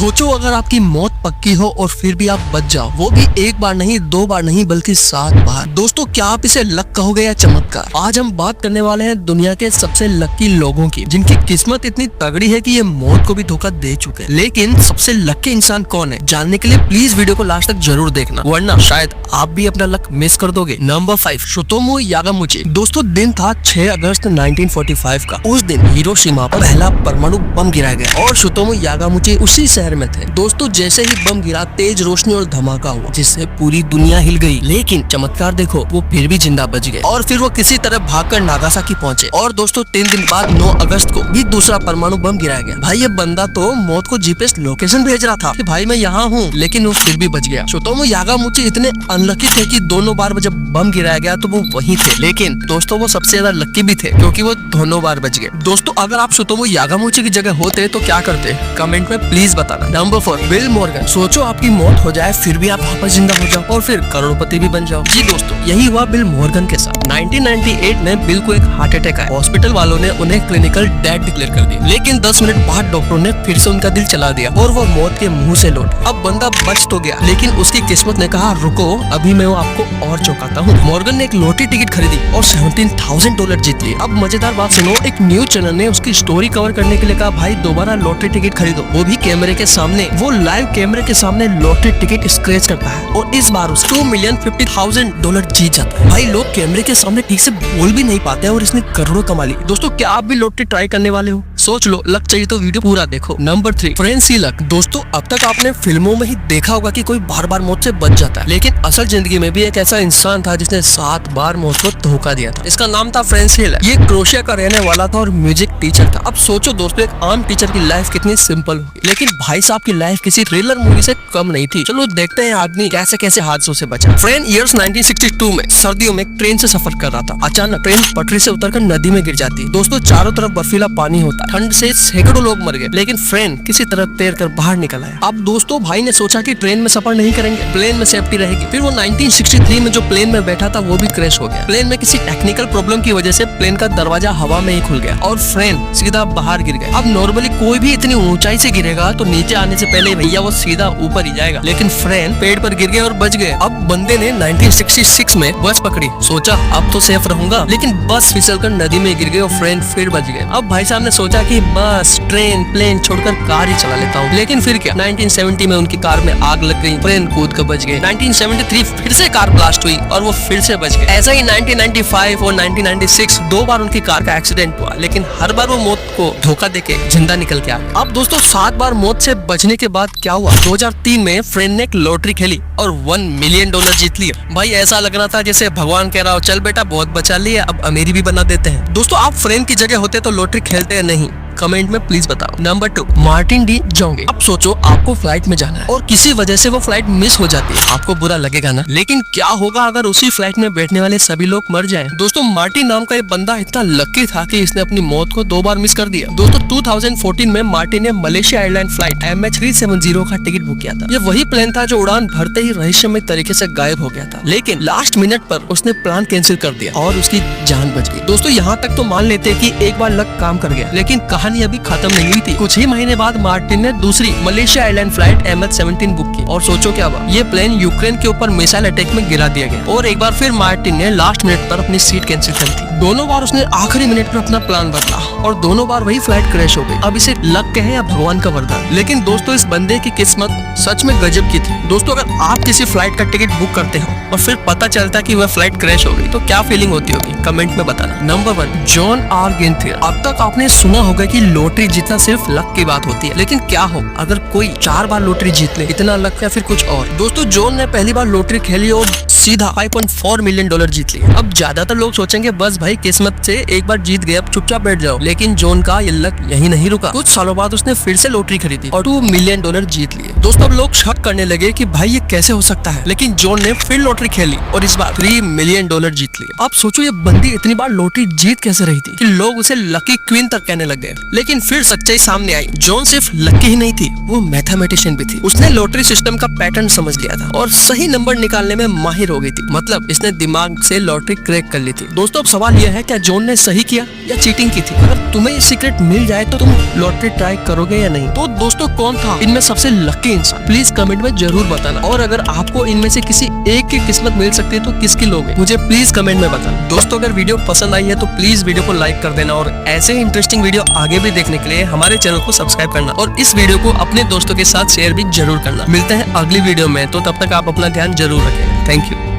सोचो अगर आपकी मौत पक्की हो और फिर भी आप बच जाओ, वो भी एक बार नहीं, दो बार नहीं, बल्कि 7 बार। दोस्तों, क्या आप इसे लक कहोगे या चमत्कार? आज हम बात करने वाले हैं दुनिया के सबसे लकी लोगों की, जिनकी किस्मत इतनी तगड़ी है कि ये मौत को भी धोखा दे चुके हैं। लेकिन सबसे लकी इंसान कौन है, जानने के लिए प्लीज वीडियो को लास्ट तक जरूर देखना, वरना शायद आप भी अपना लक मिस कर दोगे। नंबर 5, सुतोमो यागामुची। दोस्तों, दिन था 6 अगस्त 1945 का। उस दिन हिरोशिमा पर पहला परमाणु बम गिराया गया और सुतोमो यागामुची उसी शहर में थे। दोस्तों, जैसे ही बम गिरा, तेज रोशनी और धमाका हुआ, जिससे पूरी दुनिया हिल गई। लेकिन चमत्कार देखो, वो फिर भी जिंदा बच गए और फिर वो किसी तरह भागकर नागासाकी पहुंचे। और दोस्तों, 3 दिन बाद 9 अगस्त को भी दूसरा परमाणु बम गिराया गया। भाई, ये बंदा तो मौत को जीपीएस लोकेशन भेज रहा था कि भाई मैं यहाँ हूँ, लेकिन वो फिर भी बच गया। सुतोमो यागामुची इतने अनलकी थे कि दोनों बार जब बम गिराया गया तो वो वहीं थे। लेकिन दोस्तों, वो सबसे ज्यादा लकी भी थे क्योंकि वो दोनों बार बच गए। दोस्तों, अगर आप सुतोमो यागामुची की जगह होते तो क्या करते, कमेंट में प्लीज बताना। Number 4, bill Morgan. सोचो आपकी मौत हो जाए, फिर भी आप वापस जिंदा हो जाओ और फिर करोड़पति भी बन जाओ। जी दोस्तों, यही हुआ बिल मॉर्गन के साथ। 1998 में बिल को एक हार्ट अटैक आया। हॉस्पिटल वालों ने उन्हें क्लिनिकल डेड डिक्लेयर कर दिया। लेकिन 10 मिनट बाद डॉक्टरों ने फिर से उनका दिल चला दिया और वो मौत के मुंह से लौट। अब बंदा बच तो गया, लेकिन उसकी किस्मत ने कहा रुको, अभी मैं आपको और चौंकाता हूँ। मॉर्गन ने एक लॉटरी टिकट खरीदी और $17,000 जीत लिए। अब मजेदार बात सुनो, एक न्यूज चैनल ने उसकी स्टोरी कवर करने के लिए कहा भाई दोबारा लॉटरी टिकट खरीदो, वो भी कैमरे के सामने। वो लाइव कैमरे के सामने लॉटरी टिकट स्क्रैच करता है और इस बार उस $2,50,000 जीत जाता है। भाई, लोग कैमरे के सामने ठीक से बोल भी नहीं पाते और इसने करोड़ों कमा ली। दोस्तों, क्या आप भी लॉटरी ट्राई करने वाले हो? सोच लो, लक चाहिए तो वीडियो पूरा देखो। Number 3, fancy luck. दोस्तों, अब तक आपने फिल्मों में ही देखा होगा कि कोई बार बार मौत से बच जाता है, लेकिन असल जिंदगी में भी एक ऐसा इंसान था जिसने 7 बार मौत को धोखा दिया था। इसका नाम था फ्रेंसी लक। ये क्रोएशिया का रहने वाला था और म्यूजिक टीचर था। अब सोचो दोस्तों, एक आम टीचर की लाइफ कितनी सिंपल होगी, लेकिन भाई साहब की लाइफ किसी थ्रिलर मूवी से कम नहीं थी। चलो देखते हैं आदमी कैसे कैसे हादसों से बचा। फ्रेंड, ईयर्स 1962 में सर्दियों में ट्रेन से सफर कर रहा था। अचानक ट्रेन पटरी से उतरकर नदी में गिर जाती है। दोस्तों, चारों तरफ बर्फीला पानी होता है। ठंड से सैकड़ों लोग मर गए, लेकिन फ्रेंड किसी तरह तैर कर बाहर निकल आया। अब दोस्तों, भाई ने सोचा कि ट्रेन में सफर नहीं करेंगे, प्लेन में सेफ्टी रहेगी। फिर वो 1963 में जो प्लेन में बैठा था वो भी क्रैश हो गया। प्लेन में किसी टेक्निकल प्रॉब्लम की वजह से प्लेन का दरवाजा हवा में ही खुल गया और फ्रेंड सीधा बाहर गिर गए। अब नॉर्मली कोई भी इतनी ऊंचाई से गिरेगा तो नीचे आने से पहले भैया वो सीधा ऊपर ही जाएगा, लेकिन फ्रेंड पेड़ पर गिर गए और बच गए। अब बंदे ने 1966 में बस पकड़ी, सोचा अब तो सेफ रहूंगा, लेकिन बस फिसलकर नदी में गिर गए और फ्रेंड फिर बच गए। अब भाई साहब ने सोचा कि बस ट्रेन प्लेन छोड़कर कार ही चला लेता हूँ, लेकिन फिर क्या, 1970 में उनकी कार में आग लग गई, फ्रेंड कूद कर बच गए। 1973 फिर से कार ब्लास्ट हुई और वो फिर से बच गए। ऐसा ही 1995 और 1996 2 बार उनकी कार का एक्सीडेंट हुआ, लेकिन हर बार वो मौत को धोखा देके जिंदा निकल के आ गए। अब दोस्तों, 7 बार मौत से बचने के बाद क्या हुआ, 2003 में फ्रेंड ने एक लॉटरी खेली और $1 मिलियन जीत लिया। भाई, ऐसा लग रहा था जैसे भगवान कह रहा हो चल बेटा बहुत बचा लिया, अब अमीरी भी बना देते हैं। दोस्तों, आप फ्रेंड की जगह होते तो लॉटरी खेलते या नहीं, कमेंट में प्लीज बताओ। Number 2, Martin D Jonge. अब सोचो आपको फ्लाइट में जाना है और किसी वजह से वो फ्लाइट मिस हो जाती है, आपको बुरा लगेगा ना, लेकिन क्या होगा अगर उसी फ्लाइट में बैठने वाले सभी लोग मर जाएं? दोस्तों, मार्टिन नाम का ये बंदा इतना लकी था कि इसने अपनी मौत को 2 बार मिस कर दिया। दोस्तों, 2014 में मार्टिन ने मलेशिया एयरलाइन फ्लाइट MH370 का टिकट बुक किया था। ये वही प्लेन था जो उड़ान भरते ही रहस्यमय तरीके से गायब हो गया था, लेकिन लास्ट मिनट पर उसने प्लान कैंसिल कर दिया और उसकी जान बच गई। दोस्तों, यहाँ तक तो मान लेते कि एक बार लक काम कर गया, लेकिन कहानी अभी खत्म नहीं हुई थी। कुछ ही महीने बाद मार्टिन ने दूसरी Malaysia airline flight MH17 book की और सोचो क्या हुआ, ये प्लेन यूक्रेन के ऊपर मिसाइल अटैक में गिरा दिया गया और एक बार फिर मार्टिन ने लास्ट मिनट पर अपनी सीट कैंसिल कर दी। दोनों बार उसने आखिरी मिनट पर अपना प्लान बदला और दोनों बार वही फ्लाइट क्रैश हो गई। अब इसे लक कहे या भगवान का वरदान, लेकिन दोस्तों, इस बंदे की किस्मत सच में गजब की थी। दोस्तों, अगर आप किसी फ्लाइट का टिकट बुक करते हो और फिर पता चलता कि वह फ्लाइट क्रैश हो गई तो क्या फीलिंग होती होगी, कमेंट में बताना। नंबर 1, जॉन आर गेंथियर। अब तक आपने सुना होगा कि लॉटरी जीतना सिर्फ लक की बात होती है, लेकिन क्या हो अगर कोई 4 बार लॉटरी जीत ले, इतना लक या फिर कुछ और? दोस्तों, जॉन ने पहली बार लॉटरी खेली और सीधा $5.4 मिलियन जीत लिया। अब ज्यादातर लोग सोचेंगे बस भाई किस्मत से एक बार जीत गए, अब चुपचाप बैठ जाओ, लेकिन जॉन का ये लक यही नहीं रुका। कुछ सालों बाद उसने फिर से लॉटरी खरीदी और $2 मिलियन जीत लिए। दोस्तों अब लोग शक करने लगे कि भाई ये कैसे हो सकता है, लेकिन जॉन ने फिर लॉटरी खेली और इस बार $3 मिलियन जीत लिए। आप सोचो ये बंदी इतनी बार लॉटरी जीत कैसे रही थी कि लोग उसे लकी क्वीन तक कहने लग गए। लेकिन फिर सच्चाई सामने आई, जॉन सिर्फ लकी ही नहीं थी, वो मैथमेटिशियन भी थी। उसने लॉटरी सिस्टम का पैटर्न समझ लिया था और सही नंबर निकालने में माहिर हो गई थी। मतलब इसने दिमाग से लॉटरी क्रैक कर ली थी। दोस्तों अब सवाल यह है, क्या जॉन ने सही किया या चीटिंग की थी? अगर तुम्हें ये सीक्रेट मिल जाए तो तुम लॉटरी ट्राई करोगे या नहीं? तो दोस्तों कौन था इनमें सबसे लकी इंसान, प्लीज कमेंट में जरूर बताना। और अगर आपको इनमें से किसी एक की किस्मत मिल सकती है तो किसकी लोगे, मुझे प्लीज कमेंट में बताना। दोस्तों अगर वीडियो पसंद आई है तो प्लीज वीडियो को लाइक कर देना और ऐसे ही इंटरेस्टिंग वीडियो आगे भी देखने के लिए हमारे चैनल को सब्सक्राइब करना और इस वीडियो को अपने दोस्तों के साथ शेयर भी जरूर करना। मिलते हैं अगली वीडियो में, तो तब तक आप अपना ध्यान जरूर रखें। Thank you.